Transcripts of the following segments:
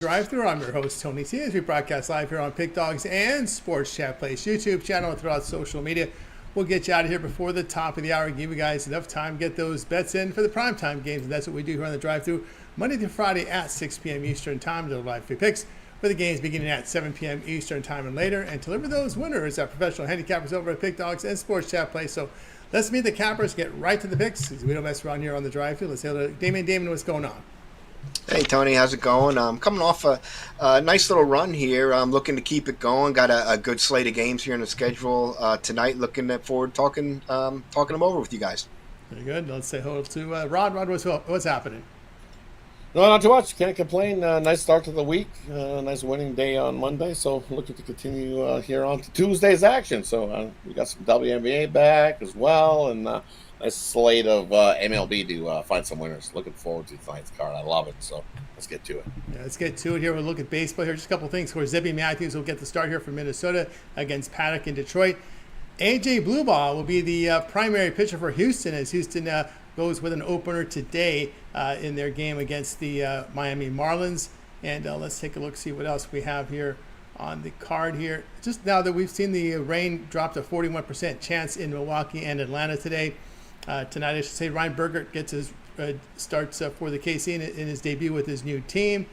Drive-Thru. I'm your host, Tony T, as we broadcast live here on Pick Dogs and Sports Chat Place YouTube channel and throughout social media. We'll get you out of here before the top of the hour, give you guys enough time to get those bets in for the primetime games, and that's what we do here on the Drive-Thru Monday through Friday at 6 p.m. Eastern Time to live free picks for the games beginning at 7 p.m. Eastern Time and later, and deliver those winners at professional handicappers over at Pick Dogs and Sports Chat Place. So let's meet the cappers, get right to the picks, because we don't mess around here on the Drive-Thru. Let's hail to Damon. Damon, what's going on? Hey Tony, how's it going? I'm coming off a nice little run here. I'm looking to keep it going. Got a good slate of games here in the schedule tonight. Looking forward to talking them over with you guys. Very good. Let's say hello to Rod. Rod, what's happening? No, not too much. Can't complain. Nice start to the week. Nice winning day on Monday. So looking to continue here on to Tuesday's action. So we got some WNBA back as well, and nice slate of MLB to find some winners. Looking forward to tonight's card. I love it. So let's get to it. Yeah, let's get to it here. We'll look at baseball here. Just a couple of things. Of course, Zebby Matthews will get the start here for Minnesota against Paddock in Detroit. AJ Blueball will be the primary pitcher for Houston as Houston goes with an opener today in their game against the Miami Marlins. And let's take a look, see what else we have here on the card here. Just now that we've seen the rain drop to 41% chance in Milwaukee and Atlanta today. Tonight, I should say, Ryan Burgert gets his starts for the KC in his debut with his new team.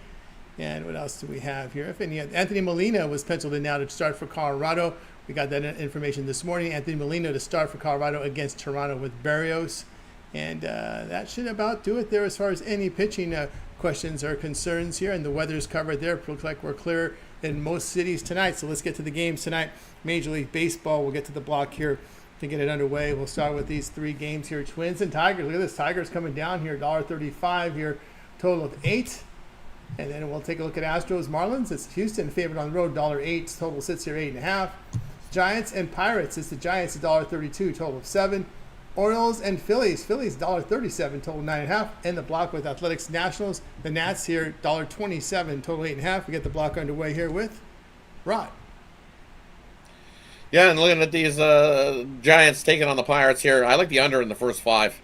And what else do we have here? Anthony Molina was penciled in now to start for Colorado. We got that information this morning. Anthony Molina to start for Colorado against Toronto with Berrios. And that should about do it there as far as any pitching questions or concerns here. And the weather's covered there. It looks like we're clear in most cities tonight. So let's get to the games tonight. Major League Baseball, we'll get to the block here to get it underway. We'll start with these three games here. Twins and Tigers. Look at this. Tigers coming down here. $1.35 here. Total of 8. And then we'll take a look at Astros Marlins. It's Houston favored on the road. $1.08. Total sits here 8.5. Giants and Pirates. It's the Giants $1.32. Total of 7. Orioles and Phillies. Phillies $1.37. Total 9.5. And the block with Athletics Nationals. The Nats here $1.27. Total 8.5. We get the block underway here with Rod. Yeah, and looking at these Giants taking on the Pirates here, I like the under in the first 5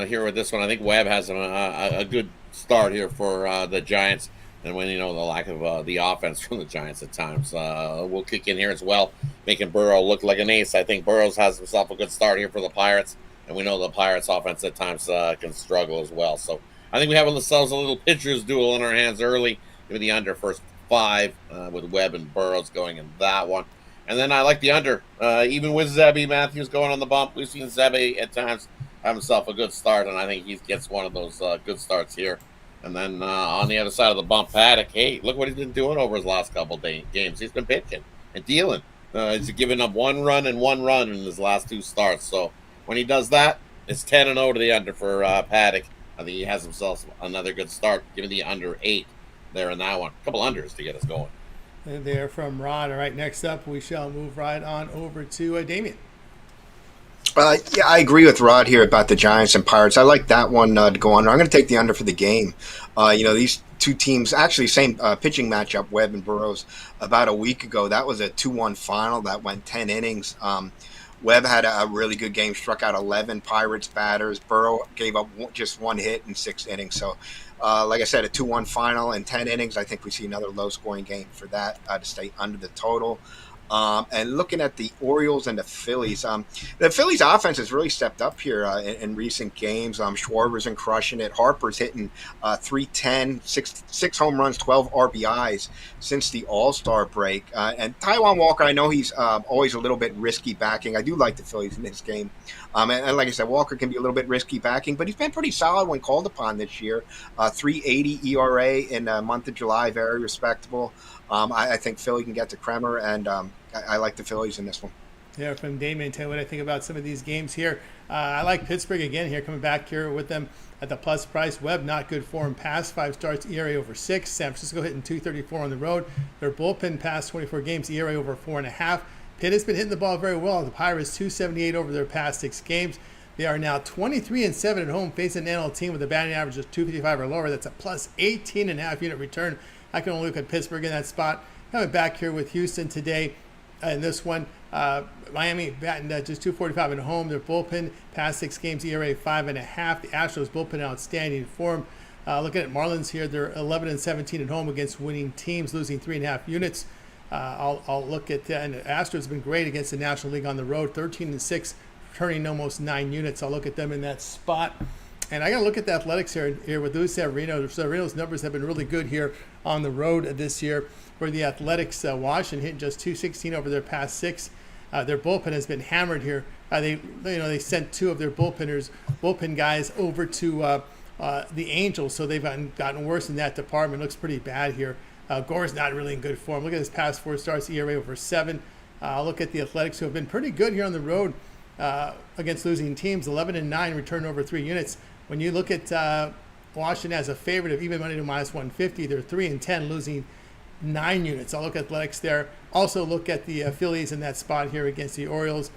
here with this one. I think Webb has a good start here for the Giants. And when, the lack of the offense from the Giants at times will kick in here as well, making Burrow look like an ace. I think Burrows has himself a good start here for the Pirates. And we know the Pirates offense at times can struggle as well. So I think we have ourselves a little pitcher's duel in our hands early. Give me the under first 5 with Webb and Burrows going in that one. And then I like the under, even with Zebby Matthews going on the bump. We've seen Zebby at times have himself a good start, and I think he gets one of those good starts here. And then on the other side of the bump, Paddock, hey, look what he's been doing over his last couple games. He's been pitching and dealing. He's given up 1 run and 1 run in his last 2 starts. So when he does that, it's 10-0 to the under for Paddock. I think he has himself another good start. Give me the under 8 there in that one. A couple unders to get us going. And there from Rod. All right, next up, we shall move right on over to Damien. Yeah, I agree with Rod here about the Giants and Pirates. I like that one to go under. I'm going to take the under for the game. These two teams, actually same pitching matchup, Webb and Burrows, about a week ago. That was a 2-1 final that went 10 innings. Webb had a really good game, struck out 11 Pirates batters. Burrow gave up just 1 hit in 6 innings. So, like I said, a 2-1 final in 10 innings. I think we see another low-scoring game for that to stay under the total. And looking at the Orioles and the Phillies offense has really stepped up here in recent games. Schwarber's been crushing it. Harper's hitting 310, 6 home runs, 12 RBIs since the All-Star break. And Taijuan Walker, I know he's always a little bit risky backing. I do like the Phillies in this game. And like I said, Walker can be a little bit risky backing, but he's been pretty solid when called upon this year. 3.80 ERA in the month of July, very respectable. I think Philly can get to Kremer, and I like the Phillies in this one. Yeah, from Damien, tell you what I think about some of these games here. I like Pittsburgh again here, coming back here with them at the plus price. Webb, not good for him. Past 5 starts, ERA over 6. San Francisco hitting .234 on the road. Their bullpen past 24 games, ERA over 4.5. Pitt has been hitting the ball very well. The Pirates .278 over their past 6 games. They are now 23-7 at home, facing an NL team with a batting average of .255 or lower. That's a plus 18.5 unit return. I can only look at Pittsburgh in that spot. Coming back here with Houston today in this one. Miami batting just .245 at home. Their bullpen past 6 games, ERA 5.5. The Astros bullpen outstanding form. Looking at Marlins here, they're 11-17 at home against winning teams, losing 3.5 units. I'll look at and the Astros have been great against the National League on the road, 13-6, turning almost 9 units. I'll look at them in that spot. And I got to look at the Athletics here with Luis Severino. Severino's numbers have been really good here on the road this year for the Athletics. Washington hitting just 216 over their past 6. Their bullpen has been hammered here. They sent 2 of their bullpen guys over to the Angels, so they've gotten worse in that department. Looks pretty bad here. Gore's not really in good form. Look at his past 4 starts, ERA over 7. Look at the Athletics, who have been pretty good here on the road against losing teams. 11-9, return over 3 units. When you look at Washington as a favorite of even money to -150, they're 3-10, losing 9 units. I'll look at Athletics there. Also look at the Phillies in that spot here against the Orioles.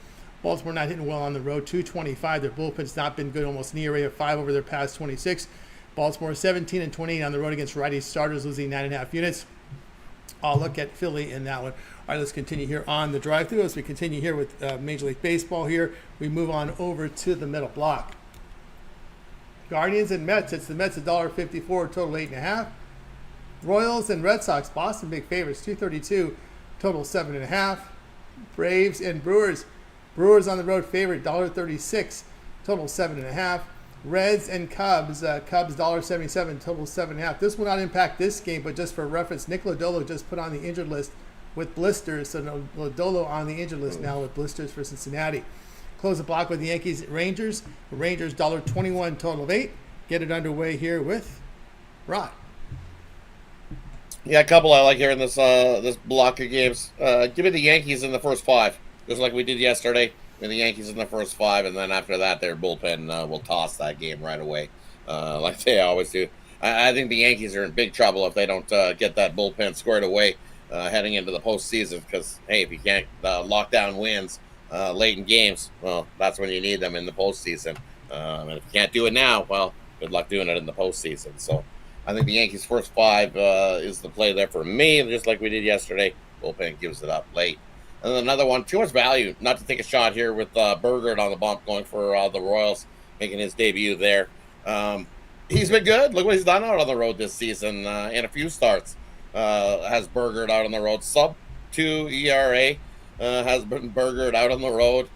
Baltimore not hitting well on the road, 225. Their bullpen's not been good, almost an ERA of 5 over their past 26. Baltimore 17-28 on the road against righty starters, losing 9.5 units. I'll look at Philly in that one. All right, let's continue here on the drive-thru. As we continue here with Major League Baseball here, we move on over to the middle block. Guardians and Mets. It's the Mets $1.54, total 8.5. Royals and Red Sox. Boston big favorites, 232, total 7.5. Braves and Brewers. Brewers on the road favorite, $1.36, total 7.5. Reds and Cubs. Cubs $1.77, total 7.5. This will not impact this game, but just for reference, Nick Lodolo just put on the injured list with blisters. So Lodolo on the injured list now with blisters for Cincinnati. Close the block with the Yankees Rangers. Rangers $1.21, total of 8. Get it underway here with Rod. Yeah, a couple I like here in this block of games. Give me the Yankees in the first 5, just like we did yesterday. And the Yankees in the first 5, and then after that, their bullpen will toss that game right away, like they always do. I think the Yankees are in big trouble if they don't get that bullpen squared away heading into the postseason. Because hey, if you can't lock down wins late in games, well, that's when you need them in the postseason. And if you can't do it now, well, good luck doing it in the postseason. So I think the Yankees' first 5 is the play there for me, just like we did yesterday. Bullpen gives it up late. And then another one, too much value. Not to take a shot here with Bergert on the bump going for the Royals, making his debut there. He's been good. Look what he's done out on the road this season in a few starts. Has Bergert out on the road. Sub-2 ERA has been Bergert out on the road.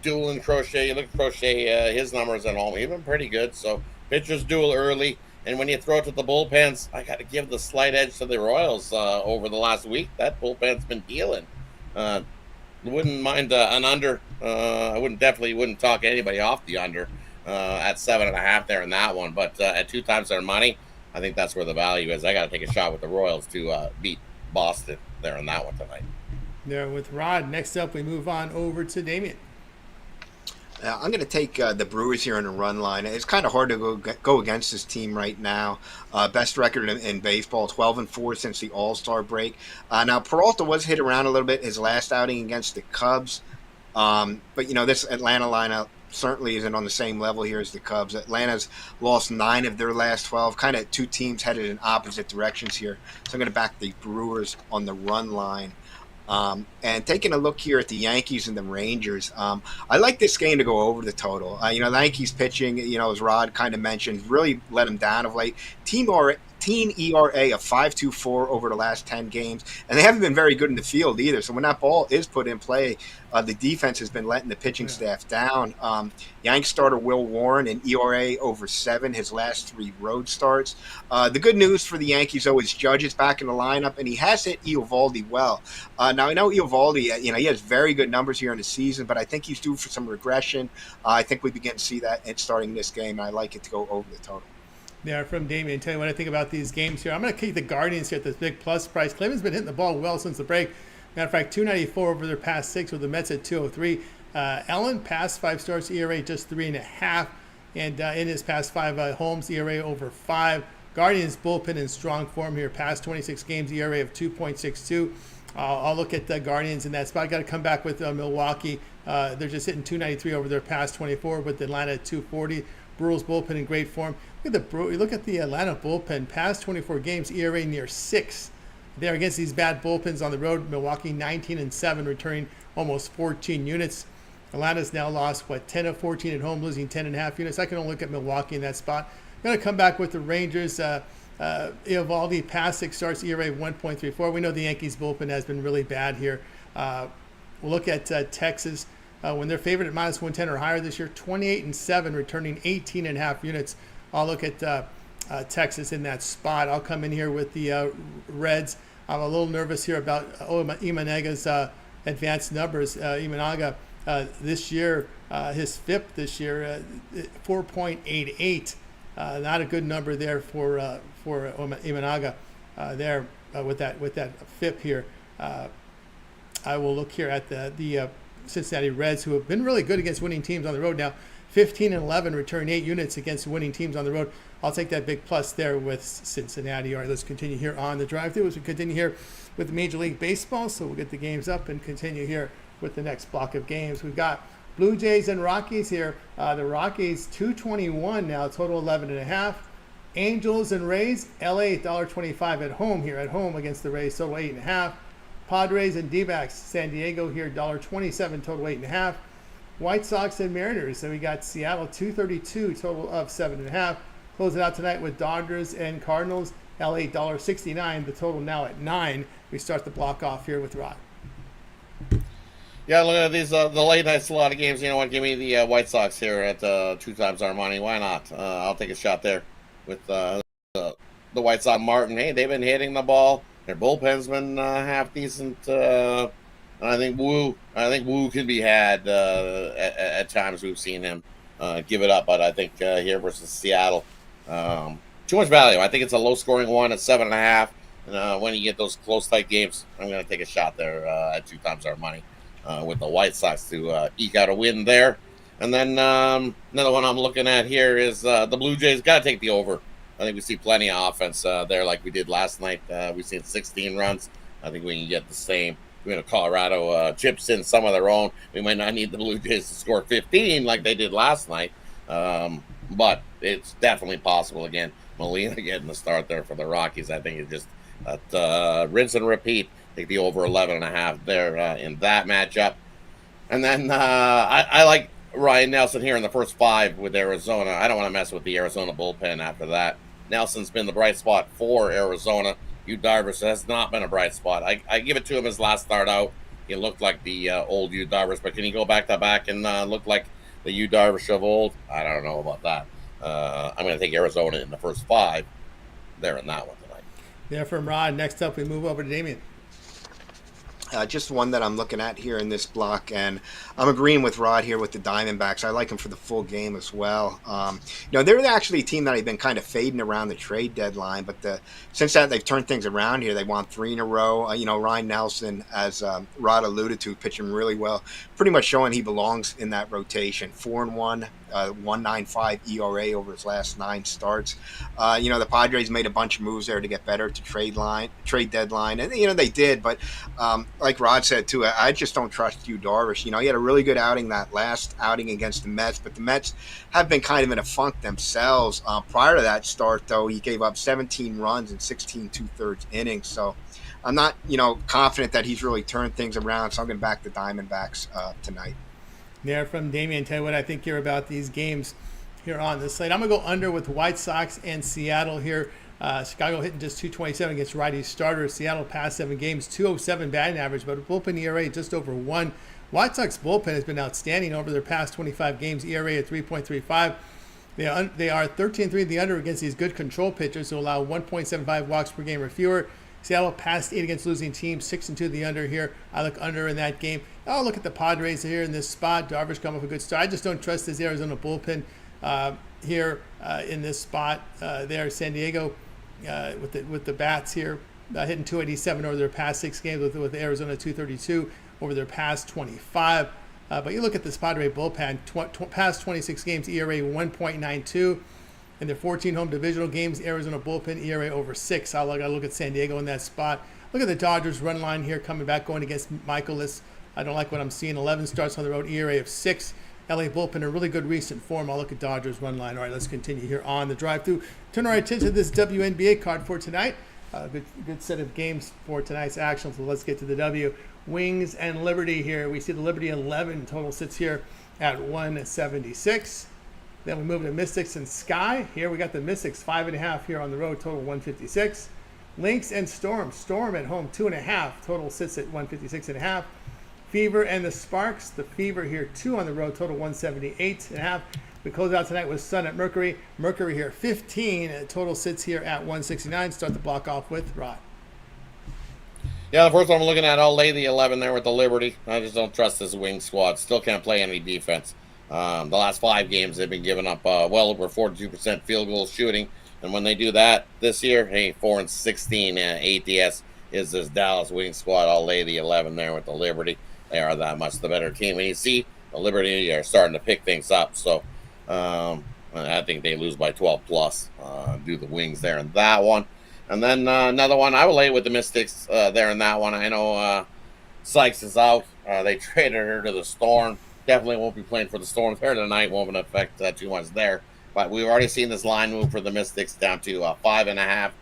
Duel and Crochet. You look at Crochet, his numbers at home. He's been pretty good. So pitchers duel early. And when you throw it to the bullpens, I got to give the slight edge to the Royals over the last week. That bullpen's been dealing. Wouldn't mind an under. I wouldn't talk anybody off the under at 7.5 there in that one. But at 2 times their money, I think that's where the value is. I got to take a shot with the Royals to beat Boston there in that one tonight. There with Rod. Next up, we move on over to Damien. I'm going to take the Brewers here in a run line. It's kind of hard to go against this team right now. Best record in baseball, 12-4 since the All-Star break. Now, Peralta was hit around a little bit his last outing against the Cubs. But, this Atlanta lineup certainly isn't on the same level here as the Cubs. Atlanta's lost 9 of their last 12. Kind of 2 teams headed in opposite directions here. So I'm going to back the Brewers on the run line. And taking a look here at the Yankees and the Rangers, I like this game to go over the total. The Yankees pitching, as Rod kind of mentioned, really let them down of late. Team ERA of 5.24 over the last 10 games, and they haven't been very good in the field either. So when that ball is put in play, the defense has been letting the pitching staff down. Yanks starter Will Warren, an ERA over 7 his last 3 road starts. The good news for the Yankees, though, is Judge is back in the lineup, and he has hit Eovaldi well. Now, I know Eovaldi, he has very good numbers here in the season, but I think he's due for some regression. I think we begin to see that in starting this game, and I like it to go over the total. There from Damien. Tell you what I think about these games here. I'm going to kick the Guardians here at this big plus price. Cleveland's been hitting the ball well since the break. Matter of fact, 294 over their past 6 with the Mets at 203. Ellen past 5 starts, ERA just 3.5. And in his past 5 homes, ERA over 5. Guardians bullpen in strong form here. Past 26 games, ERA of 2.62. I'll look at the Guardians in that spot. Got to come back with Milwaukee. They're just hitting 293 over their past 24 with Atlanta at 240. Brewers bullpen in great form. Look at the Atlanta bullpen. Past 24 games, ERA near 6. They're against these bad bullpens on the road. Milwaukee 19-7, returning almost 14 units. Atlanta's now lost 10 of 14 at home, losing 10.5 units. I can only look at Milwaukee in that spot. Going to come back with the Rangers. Eovaldi past 6 starts, ERA 1.34. We know the Yankees bullpen has been really bad here. We'll look at Texas. When they're favored at minus 110 or higher this year, 28-7, returning 18.5 units. I'll look at Texas in that spot. I'll come in here with the Reds. I'm a little nervous here about Imanaga's advanced numbers. Imanaga this year, his FIP this year, 4.88. Not a good number there for Imanaga there with that FIP here. I will look here at the Cincinnati Reds, who have been really good against winning teams on the road now. 15-11, returning 8 units against winning teams on the road. I'll take that big plus there with Cincinnati. All right, let's continue here on the drive-thru as we continue here with Major League Baseball. So we'll get the games up and continue here with the next block of games. We've got Blue Jays and Rockies here. The Rockies 221 now, total 11.5. Angels and Rays, LA $1.25 at home here, at home against the Rays, total 8.5. Padres and D-backs, San Diego here, $1.27, total 8.5. White Sox and Mariners, so we got Seattle 232, total of 7.5. Close it out tonight with Dodgers and Cardinals, LA $1.69, the total now at 9. We start the block off here with Rod. Yeah, look at these the late night slot of games. You know what? Give me the White Sox here at 2 times our money. Why not? I'll take a shot there with the White Sox. Martin, hey, they've been hitting the ball. Their bullpen's been half decent. I think Wu can be had at times. We've seen him give it up, but I think here versus Seattle, too much value. I think it's a low-scoring one at 7.5. And when you get those close tight games, I'm going to take a shot there at 2 times our money with the White Sox to eke out a win there. And then another one I'm looking at here is the Blue Jays. Got to take the over. I think we see plenty of offense there like we did last night. We've seen 16 runs. I think we can get the same. Colorado chips in some of their own. We might not need the Blue Jays to score 15 like they did last night, but it's definitely possible. Again, Molina getting the start there for the Rockies. I think it's just rinse and repeat. Take the over 11.5 there in that matchup. And then I like Ryan Nelson here in the first 5 with Arizona. I don't want to mess with the Arizona bullpen after that. Nelson's been the bright spot for Arizona. Yu Darvish has not been a bright spot. I give it to him his last start out. He looked like the old Yu Darvish, but can he go back to back and look like the Yu Darvish of old? I don't know about that. I'm going to take Arizona in the first 5 there in that one tonight. There from Rod. Next up, we move over to Damien. Just one that I'm looking at here in this block, and I'm agreeing with Rod here with the Diamondbacks. I like them for the full game as well. They're actually a team that I've been kind of fading around the trade deadline, but since that they've turned things around here. They won 3 in a row. Ryan Nelson, as Rod alluded to, pitching really well, pretty much showing he belongs in that rotation. 4-1. 1.95 ERA over his last 9 starts. The Padres made a bunch of moves there to get better to trade deadline, and they did. But like Rod said too, I just don't trust Yu Darvish. He had a really good outing that last outing against the Mets, but the Mets have been kind of in a funk themselves. Prior to that start, though, he gave up 17 runs in 16 2/3 innings. So I'm not confident that he's really turned things around. So I'm going to back the Diamondbacks tonight. There from Damien. Tell you what I think here about these games here on this slate. I'm going to go under with White Sox and Seattle here. Chicago hitting just 227 against righty starters. Seattle past 7 games, 207 batting average, but a bullpen ERA just over 1. White Sox bullpen has been outstanding over their past 25 games, ERA at 3.35. They are 13-3 the under against these good control pitchers who allow 1.75 walks per game or fewer. Seattle past 8 against losing teams, 6-2 the under here. I look under in that game. I'll look at the Padres here in this spot. Darvish come up a good start. I just don't trust this Arizona bullpen here in this spot. There, San Diego with the bats here, hitting 287 over their past 6 games with Arizona 232 over their past 25. But you look at this Padre bullpen, past 26 games, ERA 1.92. In their 14 home divisional games, Arizona bullpen ERA over 6. I look at San Diego in that spot. Look at the Dodgers run line here coming back going against Michaelis. I don't like what I'm seeing. 11 starts on the road, ERA of 6. LA bullpen in really good recent form. I'll look at Dodgers run line. All right, let's continue here on the drive-through. Turn our attention to this WNBA card for tonight. Good set of games for tonight's action. So let's get to the W. Wings and Liberty here. We see the Liberty 11 total sits here at 176. Then we move to Mystics and Sky. Here we got the Mystics 5.5 here on the road, total 156. Lynx and Storm. Storm at home 2.5. Total sits at 156.5. Fever and the Sparks. The Fever here 2 on the road, total 178.5. We close out tonight with Sun at Mercury. Mercury here 15. Total sits here at 169. Start the block off with Rod. Yeah, the first one I'm looking at, I'll lay the 11 there with the Liberty. I just don't trust this wing squad. Still can't play any defense. The last 5 games, they've been giving up well over 42% field goal shooting. And when they do that this year, hey, 4-16 ATS is this Dallas wing squad. I'll lay the 11 there with the Liberty. They are that much the better team. And you see, the Liberty are starting to pick things up. So I think they lose by 12 plus. Do the wings there in that one. And then another one, I will lay with the Mystics there in that one. I know Sykes is out. They traded her to the Storm. Definitely won't be playing for the Storm there tonight. Won't affect too much there. But we've already seen this line move for the Mystics down to 5.5.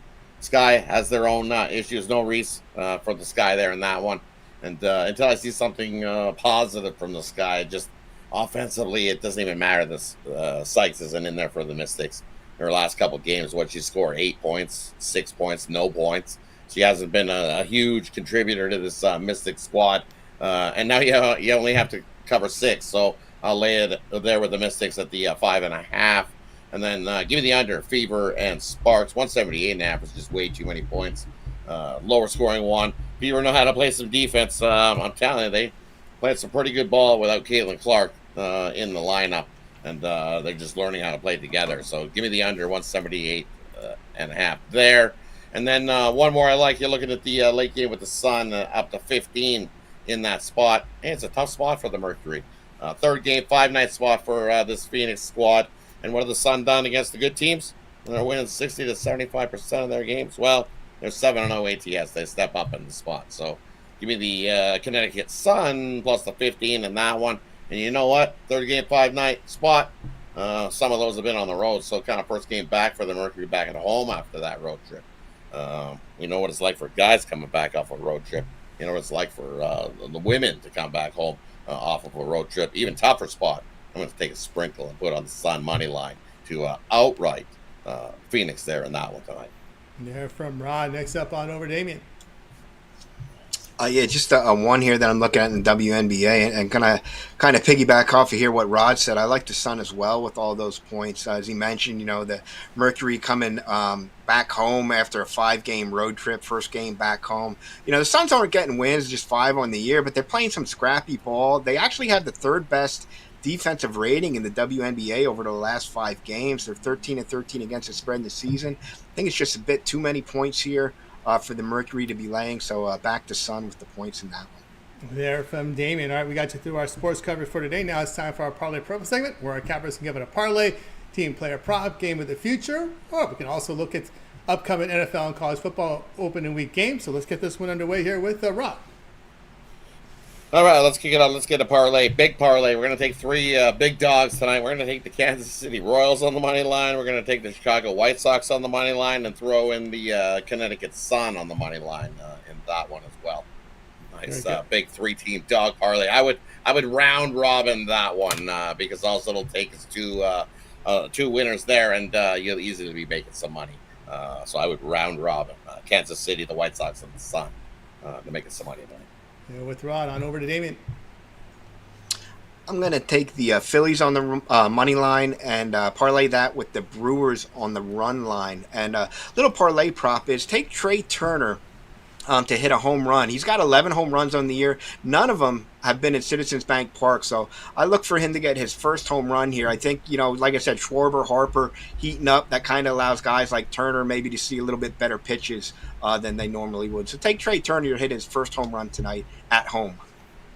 Sky has their own issues. No Reese for the Sky there in that one. And until I see something positive from the Sky, just offensively, it doesn't even matter. This Sykes isn't in there for the Mystics. Her last couple games, what she scored 8 points, 6 points, no points. She hasn't been a huge contributor to this Mystic squad. And now you only have to cover 6. So I'll lay it there with the Mystics at the 5.5. And then give me the under, Fever and Sparks. 178.5 is just way too many points. Lower scoring one. Fever know how to play some defense. I'm telling you, they played some pretty good ball without Caitlin Clark in the lineup. And they're just learning how to play together. So give me the under 178.5 there. And then one more I like. You're looking at the late game with the Sun up to 15 in that spot. And it's a tough spot for the Mercury. Third game, 5-night spot for this Phoenix squad. And what have the Sun done against the good teams? They're winning 60 to 75% of their games. Well, they're 7-0 ATS. They step up in the spot. So give me the Connecticut Sun plus the 15 in that one. And you know what? Third game, 5-night spot. Some of those have been on the road. So kind of first game back for the Mercury back at home after that road trip. We know what it's like for guys coming back off a road trip. You know what it's like for the women to come back home off of a road trip. Even tougher spot. I'm going to take a sprinkle and put on the Sun money line to outright Phoenix there in that one tonight. There from Rod. Next up on over, Damien. Yeah, just a one here that I'm looking at in the WNBA, and gonna kind of piggyback off of here what Rod said. I like the Sun as well with all those points. As he mentioned, you know, the Mercury coming back home after a 5-game road trip, first game back home. You know, the Suns aren't getting wins, just 5 on the year, but they're playing some scrappy ball. They actually have the 3rd best defensive rating in the WNBA over the last 5 games. They're 13-13 against the spread in the season. I think it's just a bit too many points here for the Mercury to be laying. So back to Sun with the points in that one. There from Damien. All right, we got you through our sports coverage for today. Now it's time for our Parlay Pro segment, where our cappers can give it a parlay, team player prop, game of the future, or we can also look at upcoming NFL and college football opening week games. So let's get this one underway here with Rob. All right, let's kick it off. Let's get a parlay. Big parlay. We're going to take 3 big dogs tonight. We're going to take the Kansas City Royals on the money line. We're going to take the Chicago White Sox on the money line and throw in the Connecticut Sun on the money line in that one as well. Nice big 3-team dog parlay. I would round robin that one because also it'll take us to 2 winners there, and you'll easily be making some money. So I would round robin Kansas City, the White Sox, and the Sun to make us some money tonight. With Rod, on over to Damien. I'm going to take the Phillies on the money line and parlay that with the Brewers on the run line. And a little parlay prop is take Trey Turner to hit a home run. He's got 11 home runs on the year. None of them have been at Citizens Bank Park. So I look for him to get his first home run here. I think, you know, like I said, Schwarber, Harper heating up. That kind of allows guys like Turner maybe to see a little bit better pitches than they normally would. So take Trey Turner to hit his first home run tonight at home.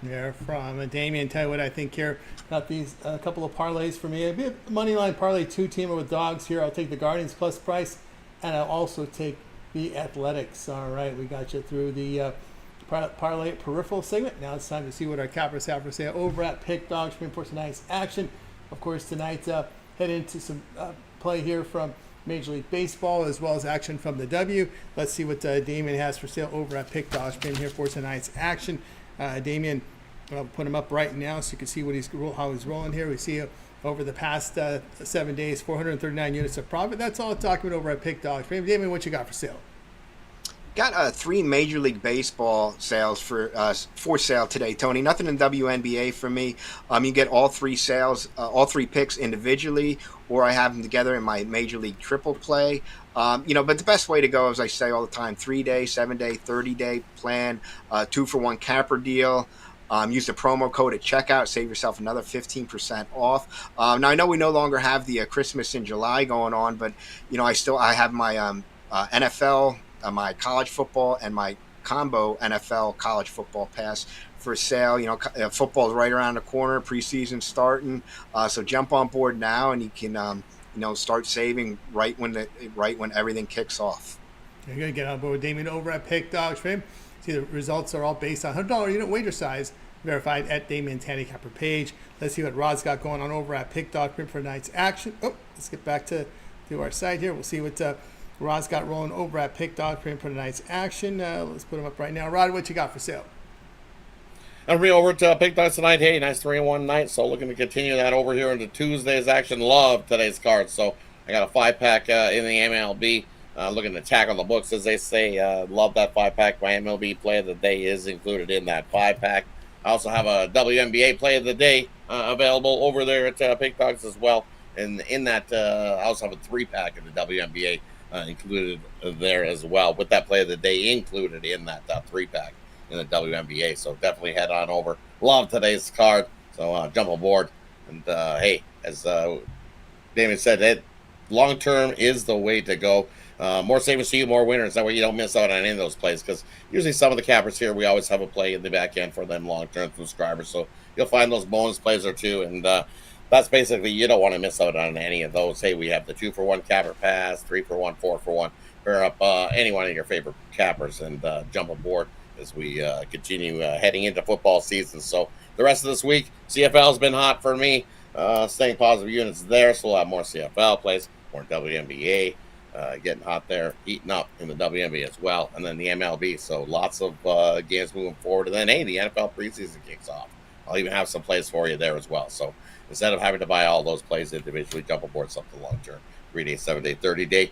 There from Damien. Tell you what I think here. Got these a couple of parlays for me. It'd be a money line parlay 2-teamer with dogs here. I'll take the Guardians plus price, and I'll also take the Athletics. All right, we got you through the parlay peripheral segment. Now it's time to see what our cappers have for sale over at Pick Dogs. For tonight's action, of course, tonight head into some play here from Major League Baseball as well as action from the W. Let's see what Damien has for sale over at Pick Dogs. Been here for tonight's action. Damien, I'll put him up right now so you can see what how he's rolling here. We see over the past 7 days, 439 units of profit. That's all documented over at Pick Dogs. Damon, what you got for sale? Got 3 Major League Baseball sales for sale today, Tony. Nothing in WNBA for me. You get all 3 sales, all 3 picks individually, or I have them together in my Major League Triple Play. But the best way to go, as I say all the time, 3-day, 7-day, 30-day plan, 2-for-1 capper deal. Use the promo code at checkout, save yourself another 15% off. Now I know we no longer have the Christmas in July going on, but I have my NFL. My college football and my combo NFL college football pass for sale. Football is right around the corner, preseason starting, so jump on board now, and you can start saving right when everything kicks off. You're gonna get on board with Damien over at Pick Dogs. See, the results are all based on $100 unit wager size, verified at Damien's handicapper page. Let's see what Rod's got going on over at Pick Dog for tonight's action. Let's get back to our site here. We'll see what Rod's got rolling over at Pick Dog for tonight's action. Let's put him up right now. Rod, what you got for sale? I'm real over to Pick Dogs tonight. Hey, nice 3-1 night. So looking to continue that over here into Tuesday's action. Love today's cards. So I got a 5-pack in the MLB. Looking to tackle the books, as they say. Love that 5-pack. My MLB play of the day is included in that 5-pack. I also have a WNBA play of the day available over there at Pick Dogs as well. And in that, I also have a 3-pack of the WNBA included there as well, with that play of the day included in that 3-pack in the WNBA. So definitely head on over. Love today's card. So jump aboard. And hey, as Damien said, long term is the way to go. More savings to you, more winners. That way you don't miss out on any of those plays, because usually some of the cappers here, we always have a play in the back end for them long-term subscribers. So you'll find those bonus plays or two, and that's basically, you don't want to miss out on any of those. Hey, we have the 2-for-1 capper pass, 3-for-1, 4-for-1. Pair up any one of your favorite cappers and jump aboard as we continue heading into football season. So the rest of this week, CFL has been hot for me. Staying positive units there, so we'll have more CFL plays, more WNBA. Getting hot there, heating up in the WNBA as well, and then the MLB. So lots of games moving forward. And then, hey, the NFL preseason kicks off. I'll even have some plays for you there as well. So instead of having to buy all those plays individually, jump aboard something long-term, 3-day, 7-day, 30-day.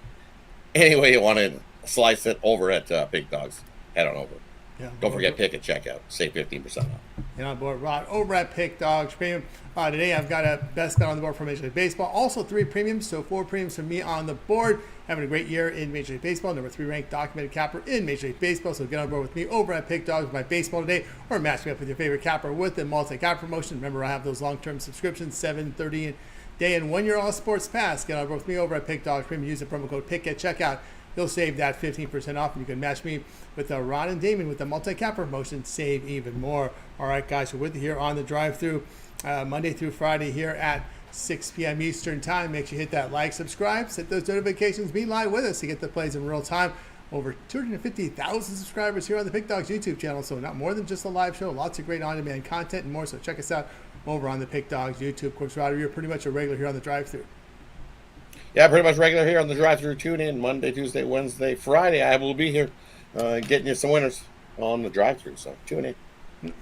Any way you want to slice it over at Big Dogs, head on over. Yeah, don't forget, pick at checkout. Save 15% off. And on board, Rod, over at Pick Dogs Premium. Today I've got a best bet on the board for Major League Baseball. Also 3 premiums, so 4 premiums from me on the board. Having a great year in Major League Baseball. Number 3 ranked documented capper in Major League Baseball. So get on board with me over at Pick Dogs with my baseball today, or match me up with your favorite capper with the multi-cap promotion. Remember, I have those long-term subscriptions, 7, 30 day and 1 year all sports pass. Get on board with me over at Pick Dogs Premium. Use the promo code PICK at checkout. You'll save that 15% off, and you can match me with Ron and Damon with the multi-cap promotion. Save even more. All right, guys, we're with you here on the drive-through Monday through Friday here at 6 p.m. Eastern Time. Make sure you hit that like, subscribe, set those notifications, be live with us to get the plays in real time. Over 250,000 subscribers here on the Pick Dogs YouTube channel, so not more than just a live show. Lots of great on-demand content and more, so check us out over on the Pick Dogs YouTube. Of course, Ryder, you're pretty much a regular here on the drive-through. Yeah, pretty much regular here on the drive-through. Tune in Monday, Tuesday, Wednesday, Friday. I will be here getting you some winners on the drive-through, so tune in.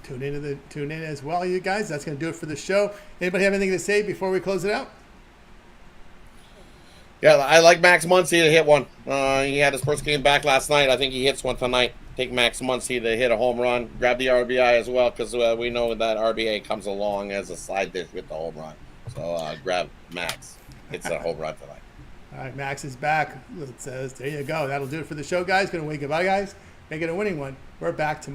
Tune in as well, you guys. That's going to do it for the show. Anybody have anything to say before we close it out? Yeah, I like Max Muncy to hit one. He had his first game back last night. I think he hits one tonight. Take Max Muncy to hit a home run. Grab the RBI as well, because we know that RBI comes along as a side dish with the home run. So grab Max. It's a home run tonight. All right, Max is back. It says, there you go. That'll do it for the show, guys. Going to wait. Goodbye, guys. Make it a winning one. We're back tomorrow.